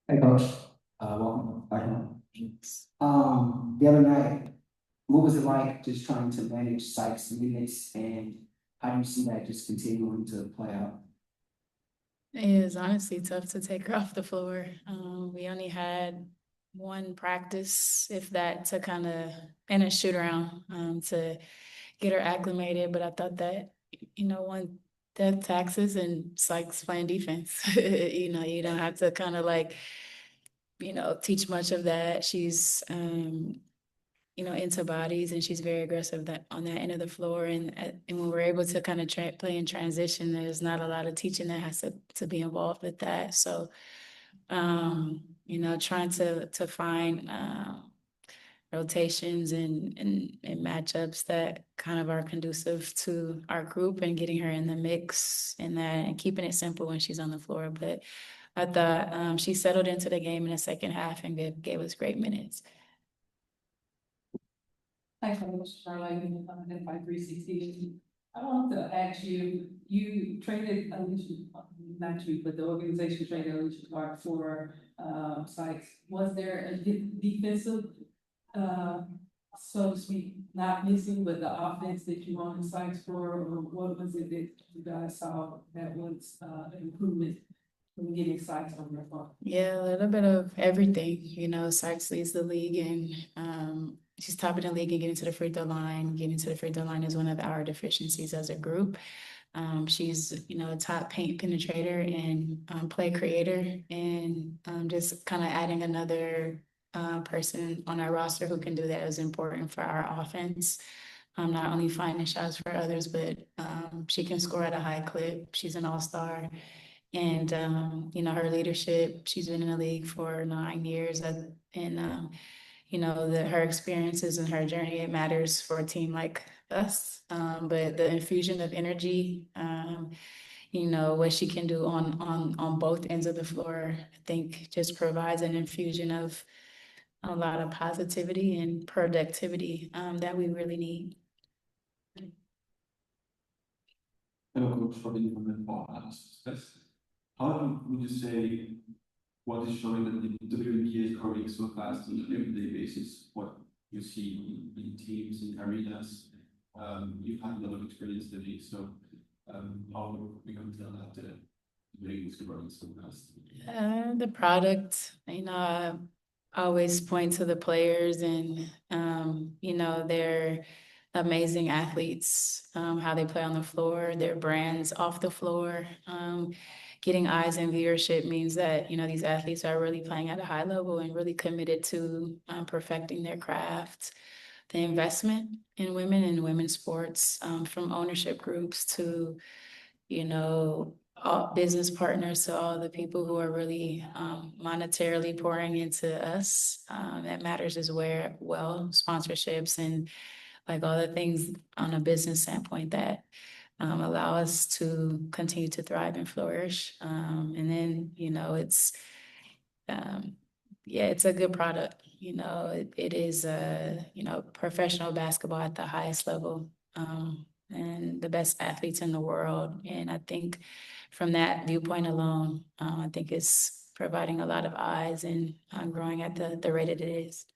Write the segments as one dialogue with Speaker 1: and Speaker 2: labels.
Speaker 1: Hey, Coach. Welcome back home. The other night, what was it like just trying to manage Sykes minutes, and how do you see that just continuing to play out?
Speaker 2: It is honestly tough to take her off the floor. We only had one practice, if that, to kind of, and a shoot around to get her acclimated. But I thought that, one death taxes and Sykes playing defense. You don't have to kind of like, teach much of that. She's, into bodies, and she's very aggressive that on that end of the floor. And when we're able to kind of play in transition, there's not a lot of teaching that has to be involved with that. So, trying to find rotations and matchups that kind of are conducive to our group and getting her in the mix and that and keeping it simple when she's on the floor. But I thought she settled into the game in the second half and gave us great minutes.
Speaker 3: Thanks so much, Charlotte, and by 360. I wanted to ask you, you traded Alicia, not you, but the organization traded Alicia Clark for Sykes. Was there a defensive, uh, so to speak, not missing, but the offense that you wanted Sykes for, or what was it that you guys saw that was an improvement when getting Sykes on your phone?
Speaker 2: Yeah, a little bit of everything. Sykes leads the league, and she's top of the league and getting to the free throw line. Getting to the free throw line is one of our deficiencies as a group. She's, a top paint penetrator and play creator, and just kind of adding another person on our roster who can do that is important for our offense. Not only finding shots for others, but she can score at a high clip. She's an all-star. And, her leadership, she's been in the league for 9 years. And, her experiences and her journey, it matters for a team like us. But the infusion of energy, what she can do on both ends of the floor, I think just provides an infusion of a lot of positivity and productivity that we really need.
Speaker 4: Hello, Coach, for the improvement for success. How would you say what is showing that the WNBA is growing so fast on an everyday basis? What you see in teams, in arenas, you've had a lot of experience in the league, so how are we going to tell that the league is growing so fast?
Speaker 2: The product, I always point to the players and, their amazing athletes, how they play on the floor, their brands off the floor. Getting eyes and viewership means that, these athletes are really playing at a high level and really committed to perfecting their craft. The investment in women and women's sports, from ownership groups to, all business partners, to all the people who are really monetarily pouring into us. That matters as well, sponsorships and like all the things on a business standpoint that allow us to continue to thrive and flourish. And then, um, yeah, it's a good product. It is professional basketball at the highest level, and the best athletes in the world. And I think from that viewpoint alone, I think it's providing a lot of eyes and growing at the rate that it is.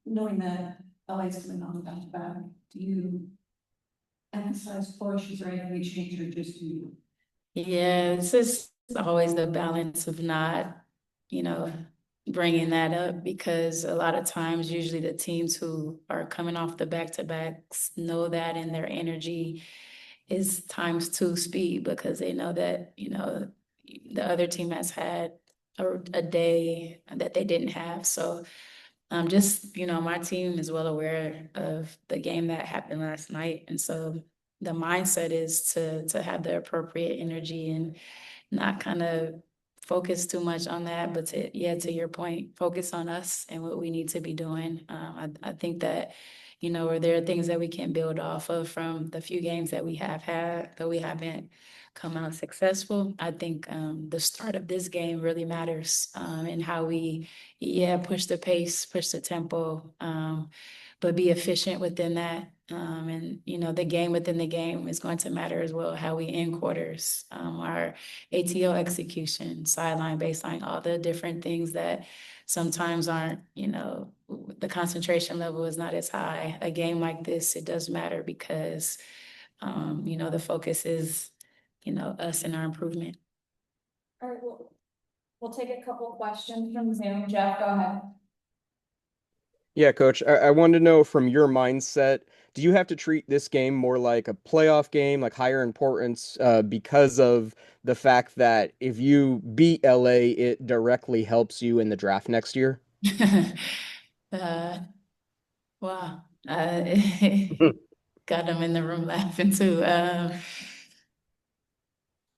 Speaker 3: Knowing that LA's coming on the back, do you emphasize pushes or anything change or just do?
Speaker 2: Yeah, it's just always the balance of not, you know, bringing that up, because a lot of times, usually the teams who are coming off the back-to-backs know that, and their energy is times two speed because they know that, the other team has had a day that they didn't have. So just, my team is well aware of the game that happened last night. And so the mindset is to have the appropriate energy and not kind of focus too much on that, but to your point, focus on us and what we need to be doing. I think that, where there are things that we can build off of from the few games that we have had, though we haven't come out successful. I think the start of this game really matters, and how we, push the pace, push the tempo, but be efficient within that. And, you know, the game within the game is going to matter as well, how we end quarters, our ATO execution, sideline, baseline, all the different things that sometimes aren't, you know, the concentration level is not as high. A game like this, it does matter because, you know, the focus is, you know, us and our improvement.
Speaker 5: All right, we'll take a couple questions from Zoom. Jeff, go ahead.
Speaker 6: Yeah, Coach, I wanted to know from your mindset, do you have to treat this game more like a playoff game, like higher importance, because of the fact that if you beat LA, it directly helps you in the draft next year?
Speaker 2: uh, wow. Got them in the room laughing too.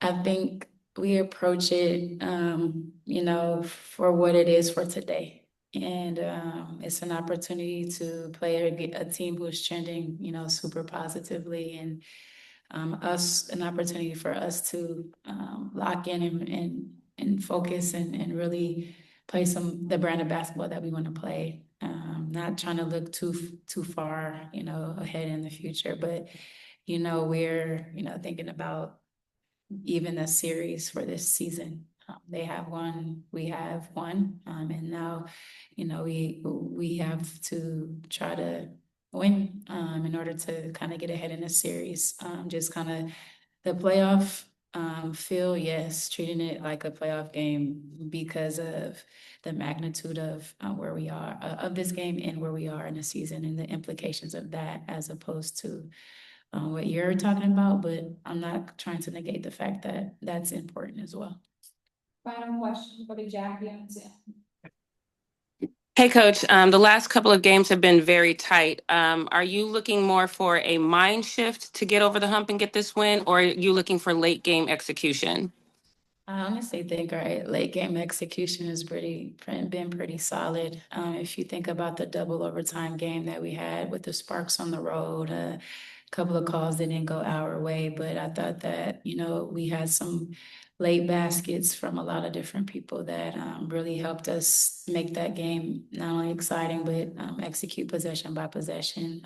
Speaker 2: I think we approach it, you know, for what it is for today. And it's an opportunity to play a team who's trending, you know, super positively, and an opportunity for us to lock in and focus and really play the brand of basketball that we want to play. Not trying to look too far, you know, ahead in the future, but you know, we're, you know, thinking about even a series for this season. They have one, we have one, and now, you know, we have to try to win in order to kind of get ahead in a series. Just kind of the playoff feel, yes, treating it like a playoff game because of the magnitude of where we are of this game and where we are in the season and the implications of that, as opposed to what you're talking about, but I'm not trying to negate the fact that that's important as well.
Speaker 5: Final question, go to Jackie on Zoom.
Speaker 7: Hey, Coach, the last couple of games have been very tight. Are you looking more for a mind shift to get over the hump and get this win, or are you looking for late game execution?
Speaker 2: I honestly think our late game execution has been pretty solid. If you think about the double overtime game that we had with the Sparks on the road, a couple of calls that didn't go our way, but I thought that, you know, we had some late baskets from a lot of different people that really helped us make that game not only exciting, but execute possession by possession.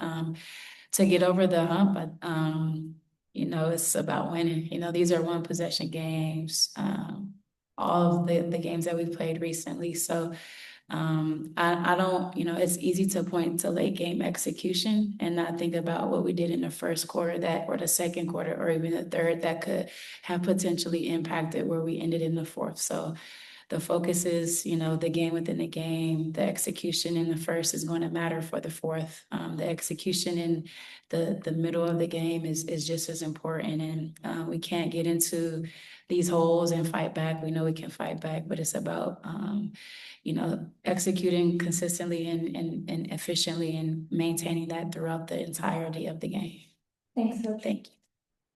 Speaker 2: To get over the hump, you know, it's about winning. You know, these are one possession games, all of the games that we've played recently. So I don't, you know, it's easy to point to late game execution and not think about what we did in the first quarter or the second quarter, or even the third, that could have potentially impacted where we ended in the fourth. So the focus is, you know, the game within the game. The execution in the first is going to matter for the fourth. The execution in the middle of the game is just as important. And we can't get into these holes and fight back. We know we can fight back, but it's about, you know, executing consistently and efficiently and maintaining that throughout the entirety of the game.
Speaker 5: Thanks, Coach.
Speaker 2: Thank you.